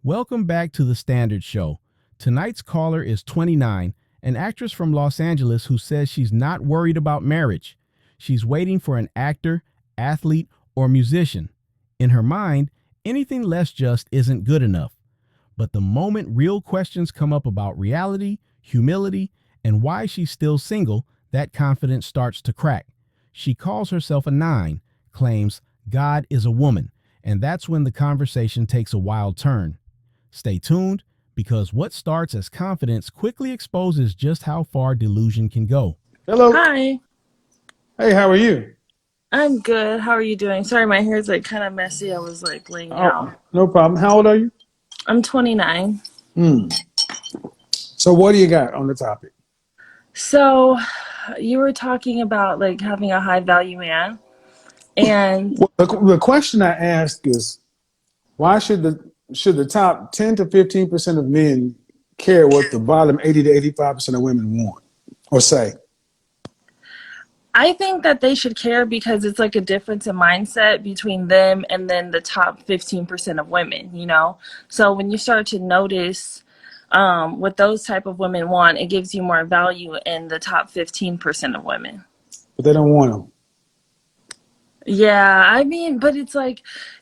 Welcome back to The Standard Show. Tonight's caller is 29, an actress from Los Angeles who says she's not worried about marriage. She's waiting for an actor, athlete, or musician. In her mind, anything less just isn't good enough. But the moment real questions come up about reality, humility, and why she's still single, that confidence starts to crack. She calls herself a 9, claims God is a woman, and that's when the conversation takes a wild turn. Stay tuned, because what starts as confidence quickly exposes just how far delusion can go. Hello. Hi. Hey, how are you? I'm good. How are you doing? Sorry, my hair's kind of messy. I was laying Oh, down. no problem. How old are you? I'm 29. So what do you got on the topic? So, you were talking about having a high value man, and Well, the question I ask is, why should the top 10 to 15% of men care what the bottom 80 to 85% of women want or say? I think that they should care because it's a difference in mindset between them and then the top 15% of women. So when you start to notice what those type of women want, it gives you more value in the top 15% of women. But they don't want them. Yeah, I mean, but it's No,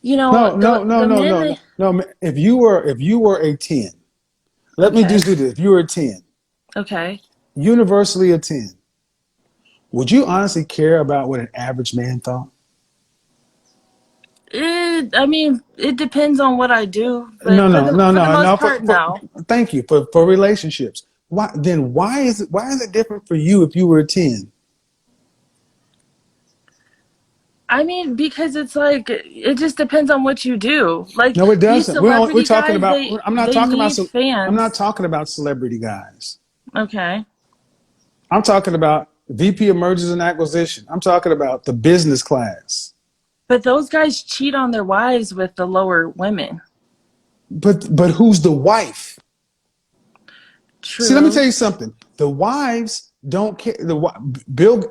no, the no, no, men no, no, no. If you were a 10, let me okay, just do this. If you were a 10, okay. universally a 10, would you honestly care about what an average man thought? I mean, it depends on what I do, No, but for no, the no, for the no, no. most part, no. Thank you for relationships. Why is it different for you if you were a 10? I mean, because it just depends on what you do. Like No, it these doesn't. We're celebrity talking guys, about. they I'm not they talking about. need I'm not fans. talking about celebrity guys. Okay, I'm talking about VP of Mergers and Acquisition. I'm talking about the business class. but those guys cheat on their wives with the lower women. But who's the wife? See, let me tell True. you something. The wives don't care.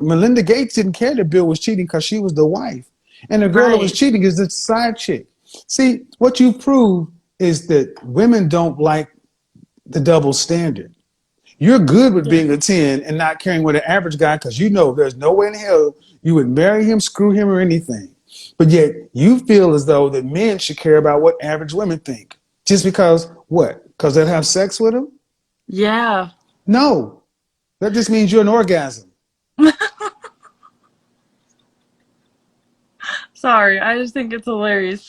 Melinda Gates didn't care that Bill was cheating because she was the wife, and the girl that was Right. cheating is the side chick. See, what you prove is that women don't like the double standard. You're good with Yeah. being a 10 and not caring what an average guy, because you know there's no way in hell you would marry him, screw him, or anything. But yet you feel as though that men should care about what average women think. Just because what? Because they'll have sex with them? Yeah. No. That just means you're an orgasm. Sorry, I just think it's hilarious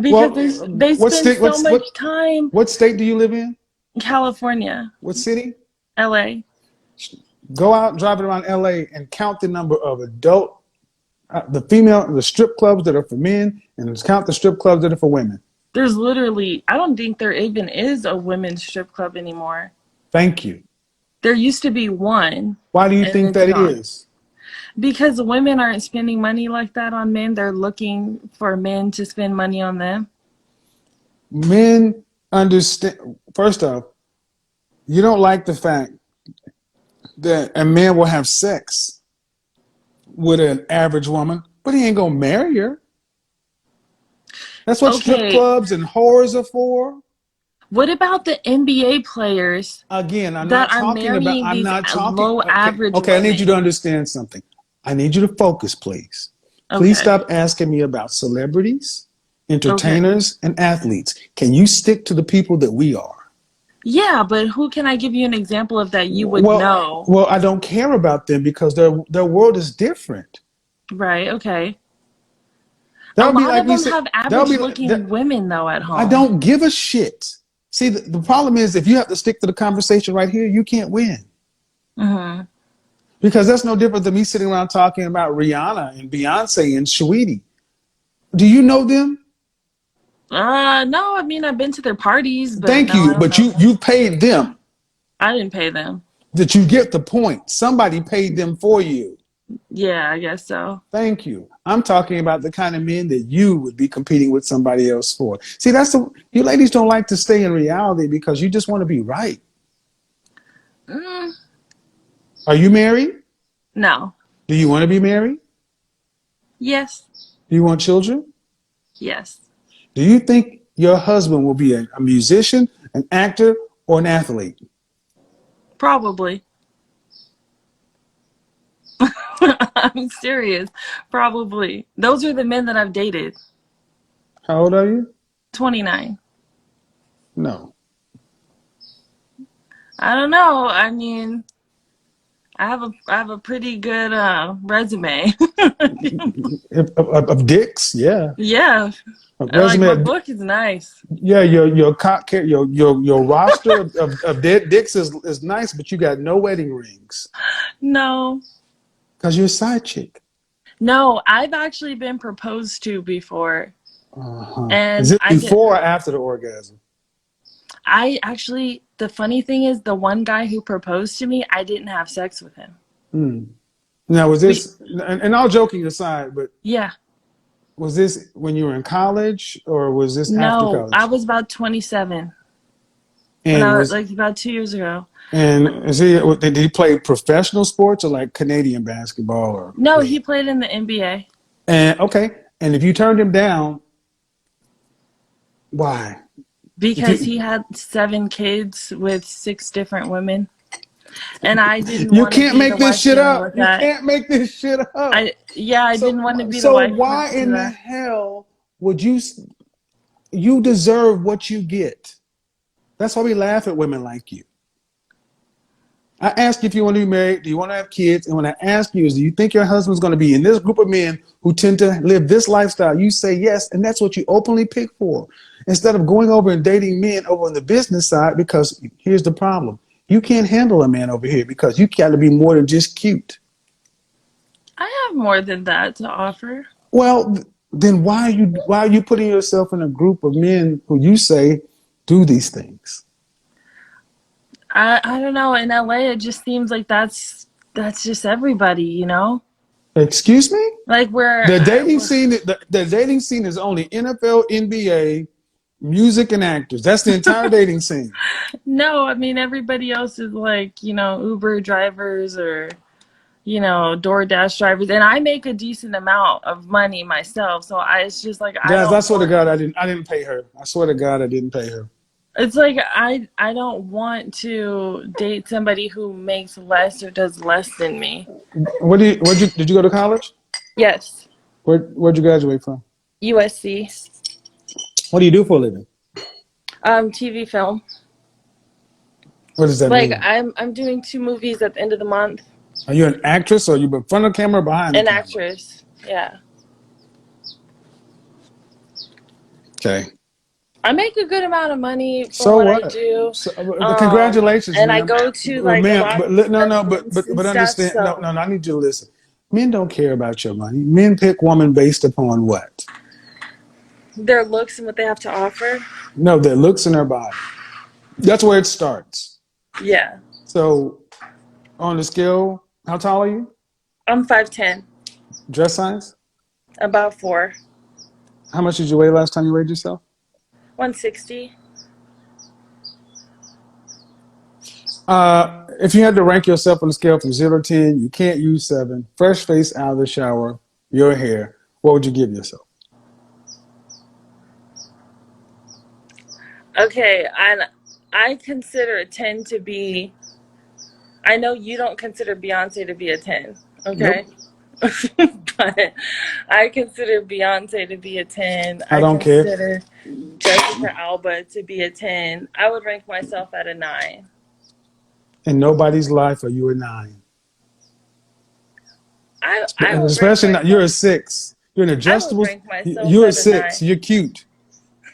because Well, they spend so much time. what state do you live in? In California, What city? LA. Go out driving around LA and count the number of the strip clubs that are for men, and count the strip clubs that are for women. There's literally, I don't think there even is a women's strip club anymore. Thank you. There used to be one, Why do you and think it's that gone. is? Because women aren't spending money like that on men. They're looking for men to spend money on them. Men understand. First off, you don't like the fact that a man will have sex with an average woman, but he ain't gonna marry her. That's what strip Okay, clubs and whores are for. what about the NBA players Again, I'm that not are talking about. marrying I'm these not talking. low Okay, average okay. I need you to women? understand something. I need you to focus, please. Please Okay, stop asking me about celebrities, okay. entertainers, and athletes. Can you stick to the people that we are? Yeah, but who can I give you an example of that you would Well, know? well, I don't care about them because their world is different. Right, okay. That A would be lot like of me them say have that would average be like that. looking women though at I home. don't give a shit. See, the problem is if you have to stick to the conversation right here, you can't win. Hmm. Because that's no different than me sitting around talking about Rihanna and Beyonce and Sweetie. Do you know them? No, I mean I've been to their parties, but Thank no, I you, don't but know them. you paid them. I didn't pay them. That you get the point. Somebody paid them for you. Yeah, I guess so. Thank you. I'm talking about the kind of men that you would be competing with somebody else for. See, you ladies don't like to stay in reality because you just want to be right. Mm, Are you married? no. Do you want to be married? Yes. Do you want children? Yes. Do you think your husband will be a musician, an actor, or an athlete? Probably. I'm serious. Probably. Those are the men that I've dated. How old are you? 29. No. I don't know. I mean, I have a pretty good resume. Of dicks, yeah. Yeah. A Like resume. my book is nice. Yeah, your roster of dead dicks is nice, but you got no wedding rings No. because you're a side chick. No, I've actually been proposed to before. Is And it before or after the orgasm? I actually, the funny thing is, the one guy who proposed to me, I didn't have sex with him. Now, was this, and all joking aside, but Yeah. was this when you were in college or was this after No, college? I was about 27 when And I was was like about 2 years ago. and did he play professional sports or like Canadian basketball or? No, he played in the NBA. And okay, and if you turned him down, why? Because he had 7 kids with 6 different women. And I didn't You want to can't be make the this wife shit dealing up. with You that. can't make this shit up. I didn't want to be the So wife. why in the hell would you deserve what you get? That's why we laugh at women like you. I ask you if you want to be married, do you want to have kids? And when I ask you is, do you think your husband's going to be in this group of men who tend to live this lifestyle? You say yes, and that's what you openly pick for. Instead of going over and dating men over on the business side, because here's the problem. You can't handle a man over here because you got to be more than just cute. I have more than that to offer. Well, then why are you putting yourself in a group of men who you say do these things? I don't know. In LA, it just seems like that's just everybody, you know? Excuse me? Like where The dating scene is only NFL, NBA, music, and actors. That's the entire dating scene. no, I mean everybody else is like, you know, Uber drivers or, you know, DoorDash drivers, and I make a decent amount of money myself. So it's just like Guys, I swear to God, I didn't pay her. I swear to God, I didn't pay her. It's like I don't want to date somebody who makes less or does less than me. Did you go to college? Yes. Where'd you graduate from? USC. What do you do for a living? TV film. What does that mean? I'm doing 2 movies at the end of the month. Are you an actress or you in front of the camera or behind the camera? An actress. Yeah. Okay. I make a good amount of money for what I do. Congratulations, and ma'am. I go to like a lot of but understand. stuff, No, I need you to listen. Men don't care about your money. Men pick woman based upon what? their looks and what they have to offer. No, their looks and their body. That's where it starts. Yeah. So, on the scale, how tall are you? I'm 5'10". Dress size? About 4. How much did you weigh last time you weighed yourself? 160. If you had to rank yourself on a scale from 0 to 10, you can't use 7. Fresh face out of the shower, your hair. What would you give yourself? Okay, I consider a 10 to be. I know you don't consider Beyonce to be a 10, okay? Nope. But I consider Beyonce to be a 10. I don't care. I consider Jessica Alba to be a 10. I would rank myself at a 9. In nobody's life are you a 9. Especially not, you're a 6. You're an adjustable. You're a 6. You're cute.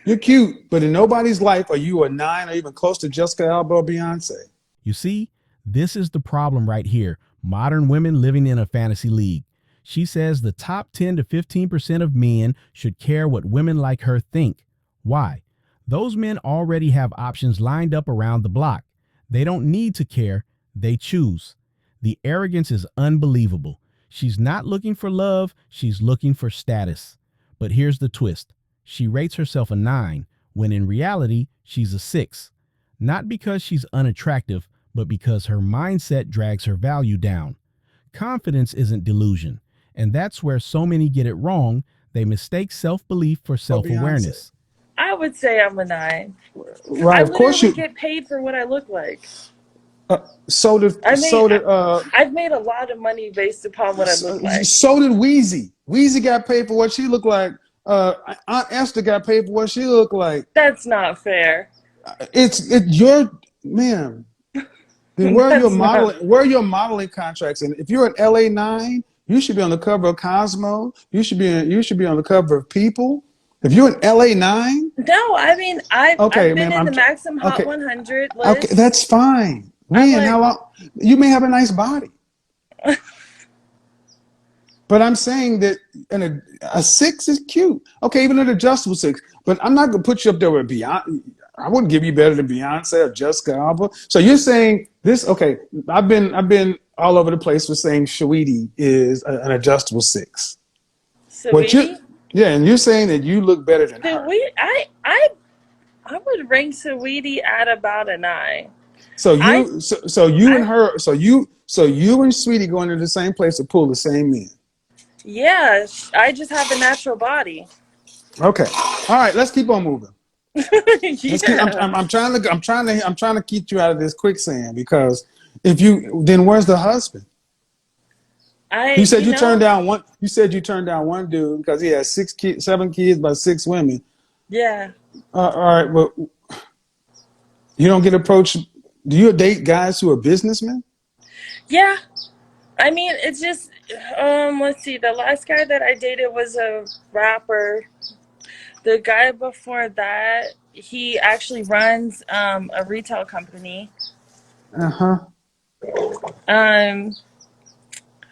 You're cute, but in nobody's life are you a 9 or even close to Jessica Alba or Beyonce. You see, this is the problem right here. Modern women living in a fantasy league. She says the top 10 to 15% of men should care what women like her think. Why? Those men already have options lined up around the block. They don't need to care. They choose. The arrogance is unbelievable. She's not looking for love. She's looking for status. But here's the twist. She rates herself a 9, when in reality, she's a 6. Not because she's unattractive, but because her mindset drags her value down. Confidence isn't delusion. And that's where so many get it wrong. They mistake self-belief for self-awareness. I would say I'm a 9. Right, I of course literally you. get paid for what I look like. So did I mean, so did I've made a lot of money based upon what I look like. so did Wheezy. Wheezy got paid for what she looked like. Aunt Esther got paid for what she looked like. That's not fair. It's your man. Then where are your That's not. modeling? Where are your modeling contracts? And if you're an LA9, you should be on the cover of Cosmo. You should be on the cover of People. If you're an LA9, No, I mean, okay, I've been ma'am. in the Maxim Hot Okay, 100 okay, list. that's fine. I'm When? like, How long? You may have a nice body, but I'm saying that a 6 is cute. Okay, even an adjustable 6. But I'm not gonna put you up there with Beyonce. I wouldn't give you better than Beyonce or Jessica Alba. So you're saying this? Okay, I've been all over the place with saying Shaweety is an adjustable 6. What you? Saweetie? Yeah, and you're saying that you look better than her. Saweetie, I would rank Saweetie at about a 9. So I, you and I, her, so you and Sweetie going to the same place to pull the same men. yeah, I just have a natural body. Okay, all right, let's keep on moving. Let's keep. Yeah. I'm trying to keep you out of this quicksand because if you then where's the husband? You said You you turned know, down one. You said you turned down one dude because he has 7 kids by 6 women. yeah. All right, well, you don't get approached. Do you date guys who are businessmen? Yeah. I mean, it's just, let's see. The last guy that I dated was a rapper. The guy before that, he actually runs a retail company. Uh huh. Um,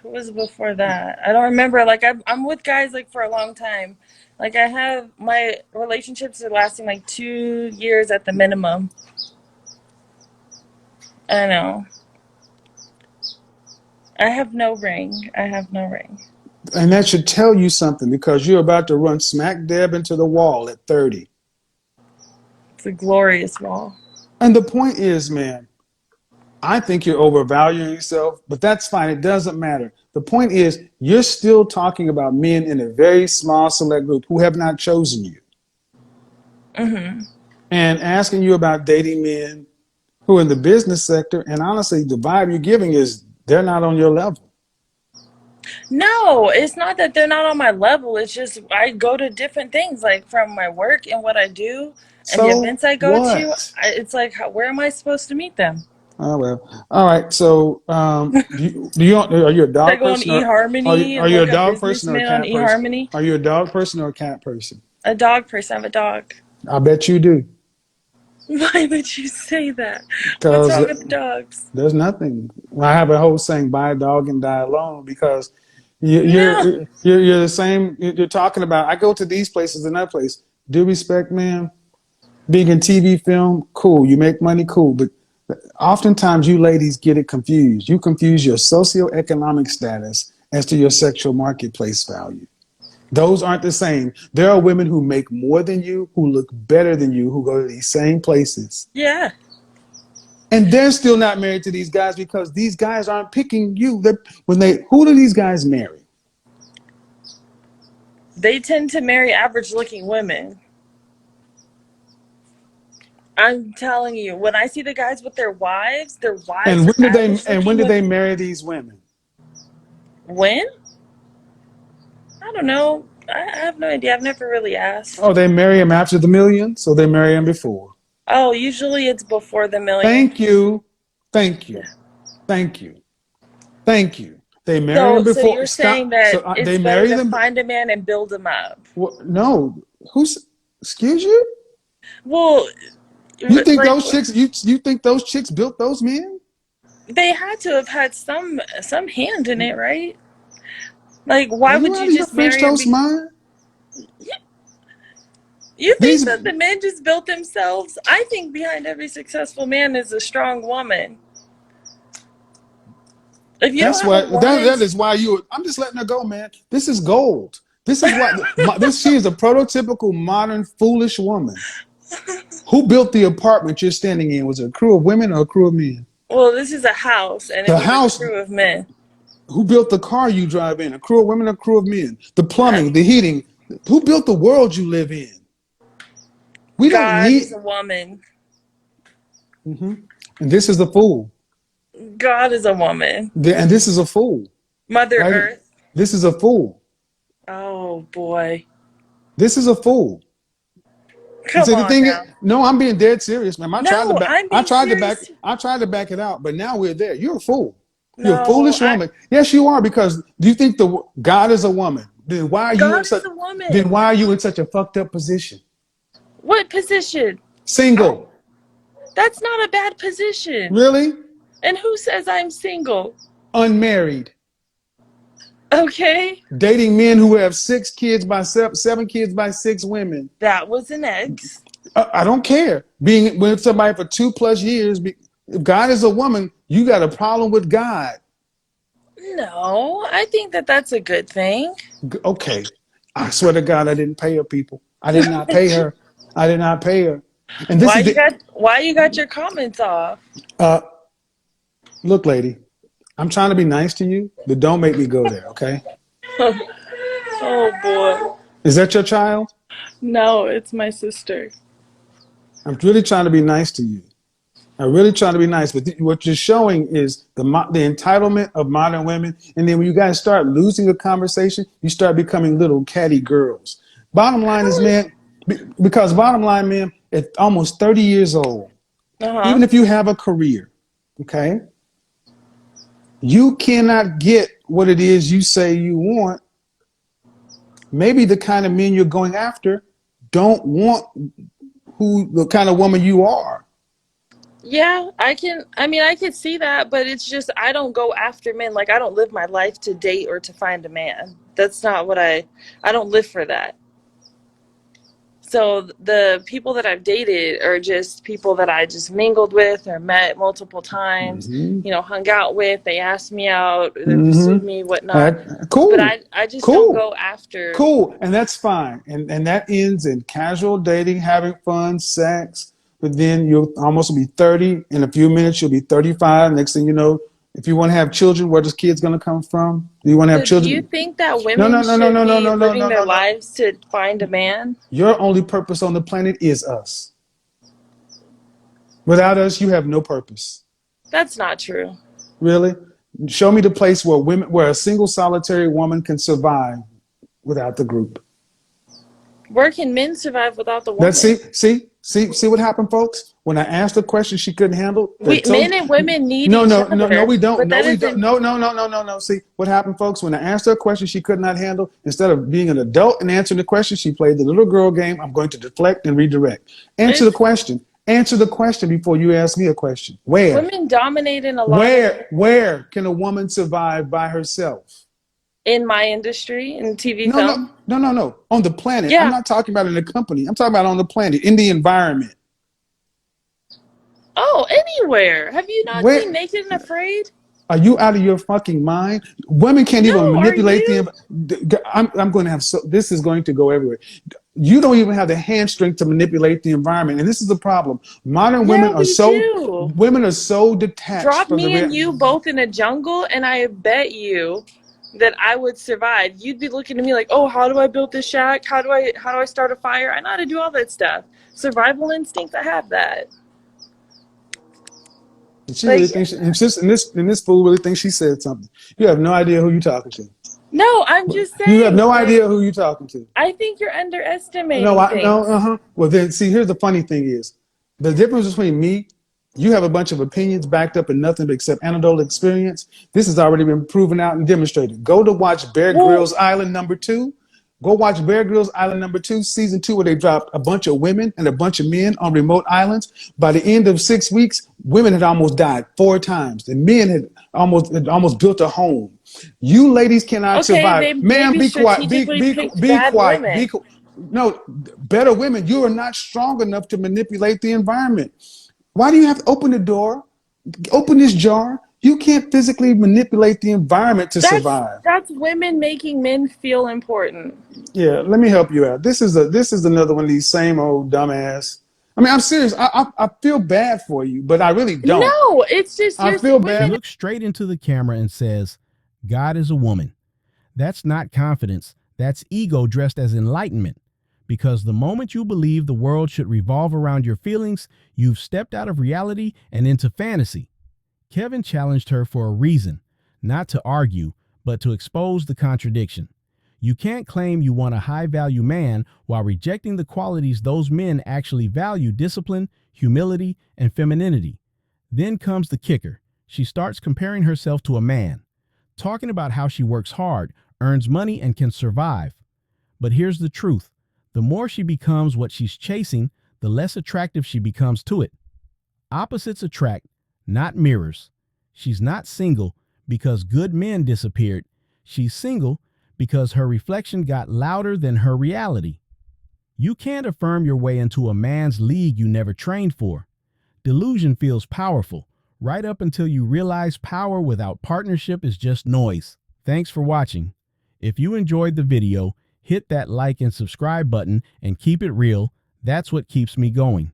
who was before that? I don't remember. Like I'm with guys like for a long time. Like I have my relationships are lasting like 2 years at the minimum. I know. I have no ring. I have no ring. And that should tell you something because you're about to run smack dab into the wall at 30. It's a glorious wall. And the point is, man, I think you're overvaluing yourself, but that's fine. It doesn't matter. The point is, you're still talking about men in a very small select group who have not chosen you. Mm-hmm. And asking you about dating men who are in the business sector. And honestly, the vibe you're giving is they're not on your level. No, it's not that they're not on my level. It's just I go to different things, like from my work and what I do and the So events I go to. what? It's like, where am I supposed to meet them? Oh well. All right. So, are you a Should I dog go on person or eHarmony are and you a look up dog person or a businessmen on cat person? eHarmony? Are you a dog person or a cat person? A dog person. I have a dog. I bet you do. Why would you say that? What's Because wrong with the dogs? there's nothing. I have a whole saying: "Buy a dog and die alone." Because No. you're the same. You're talking about. I go to these places and that place. Due respect, man. Being in TV, film, cool. You make money, cool. But oftentimes, you ladies get it confused. You confuse your socioeconomic status as to your sexual marketplace value. Those aren't the same. There are women who make more than you, who look better than you, who go to these same places. Yeah. And they're still not married to these guys because these guys aren't picking you. Who do these guys marry? They tend to marry average looking women. I'm telling you, when I see the guys with their wives And are average when looking did they women. marry these women? When? I don't know. I have no idea. I've never really asked. Oh, they marry him after the million, so they marry him before. Oh, usually it's before the million. Thank you. Thank you. Yeah. Thank you. Thank you. They marry him So before. you're saying Stop. that So it's they better marry to them. find a man and build him up? No. Excuse you? Well, You think like those chicks? You think those chicks built those men? they had to have had some hand in it, right? Like, Are why you would out you of your just French marry him? toast mind? You think These. that the men just built themselves? I think behind every successful man is a strong woman. If you don't That's have a why. woman, That is why you. I'm just letting her go, man. This is gold. This is why. She is a prototypical modern foolish woman. Who built the apartment you're standing in? Was it a crew of women or a crew of men? well, this is a house, and it The was a house. crew of men. Who built the car you drive in? A crew of women or a crew of men? The Uh, plumbing, the heating. Who built the world you live in? We don't God is need. a woman. And this is a fool. God is a woman. And this is a fool. Mother Right? Earth. This is a fool. Oh boy. This is a fool. And Come so the on thing is, now. no, I'm being dead serious, man. No, I'm being serious. I tried to back it out, but now we're there. You're a fool. You're a No, foolish woman. Yes, you are, because do you think God is a woman? Then why are you in God such is a then woman. why are you in such a fucked up position? What position? Single. That's not a bad position. Really? And who says I'm single? Unmarried. Okay. Dating men who have 7 kids by 6 women. That was an ex. I don't care. Being with somebody for 2+ years. If God is a woman, you got a problem with God. No, I think that that's a good thing. Okay. I swear to God, I didn't pay her, people. I did not pay her. I did not pay her. And this is Why you got your comments off? Look, lady, I'm trying to be nice to you, but don't make me go there, okay? Oh boy. Is that your child? No, it's my sister. I'm really trying to be nice to you. I'm really trying to be nice, but what you're showing is the entitlement of modern women. And then when you guys start losing a conversation, you start becoming little catty girls. Bottom line is, man, because bottom line, man, at almost 30 years old, even if you have a career, okay, you cannot get what it is you say you want. Maybe the kind of men you're going after don't want the kind of woman you are. Yeah, I could see that, but it's just I don't go after men. Like, I don't live my life to date or to find a man. That's not what I don't live for that. So the people that I've dated are just people that I just mingled with or met multiple times, hung out with. They asked me out, they pursued me, whatnot. Cool. But I just don't go after. Cool. And that's fine. And that ends in casual dating, having fun, sex. But then you'll almost be 30. In a few minutes, you'll be 35. Next thing you know, if you want to have children, where does kids going to come from? Do you want to have children? Do you think that women should be living their lives to find a man? Your only purpose on the planet is us. Without us, you have no purpose. That's not true. Really? Show me the place where a single solitary woman can survive without the group. Where can men survive without the woman? See what happened, folks? When I asked a question she couldn't handle. Men and women need each other. No, we don't. No. See what happened, folks? When I asked her a question she could not handle, instead of being an adult and answering the question, she played the little girl game. I'm going to deflect and redirect. Answer the question. Answer the question before you ask me a question. Where? Women dominate in a lot. Where can a woman survive by herself? In my industry, in TV film? No. On the planet. Yeah. I'm not talking about in a company. I'm talking about on the planet, in the environment. Oh, anywhere. Have you not seen Naked and Afraid? Are you out of your fucking mind? Women can't even manipulate them. I'm going to have this is going to go everywhere. You don't even have the hand strength to manipulate the environment, and this is the problem. Modern women are so detached. Drop me and you both in a jungle, and I bet you that I would survive. You'd be looking at me like, oh, how do I build this shack? How do I start a fire? I know how to do all that stuff. Survival instinct, I have that. She really thinks, and this fool really thinks she said something. You have no idea who you're talking to. No, I'm just saying. You have no idea who you're talking to. I think you're underestimating things. Well, then, see, here's the funny thing is, the difference between me, you have a bunch of opinions backed up in nothing except anecdotal experience. This has already been proven out and demonstrated. Go to watch Bear Grylls Island #2. Go watch Bear Grylls Island #2, season 2, where they dropped a bunch of women and a bunch of men on remote islands. By the end of 6 weeks, women had almost died 4 times. The men had almost built a home. You ladies cannot survive. Ma'am, be quiet. Be quiet. No, better women, you are not strong enough to manipulate the environment. Why do you have to open the door? Open this jar. You can't physically manipulate the environment to survive. That's women making men feel important. Yeah, let me help you out. This is another one of these same old dumbass. I mean, I'm serious. I feel bad for you, but I really don't. No, it's just I feel bad. He looks straight into the camera and says, God is a woman. That's not confidence. That's ego dressed as enlightenment. Because the moment you believe the world should revolve around your feelings, you've stepped out of reality and into fantasy. Kevin challenged her for a reason, not to argue, but to expose the contradiction. You can't claim you want a high-value man while rejecting the qualities those men actually value: discipline, humility, and femininity. Then comes the kicker. She starts comparing herself to a man, talking about how she works hard, earns money, and can survive. But here's the truth. The more she becomes what she's chasing, the less attractive she becomes to it. Opposites attract, not mirrors. She's not single because good men disappeared. She's single because her reflection got louder than her reality. You can't affirm your way into a man's league you never trained for. Delusion feels powerful, right up until you realize power without partnership is just noise. Thanks for watching. If you enjoyed the video, hit that like and subscribe button and keep it real. That's what keeps me going.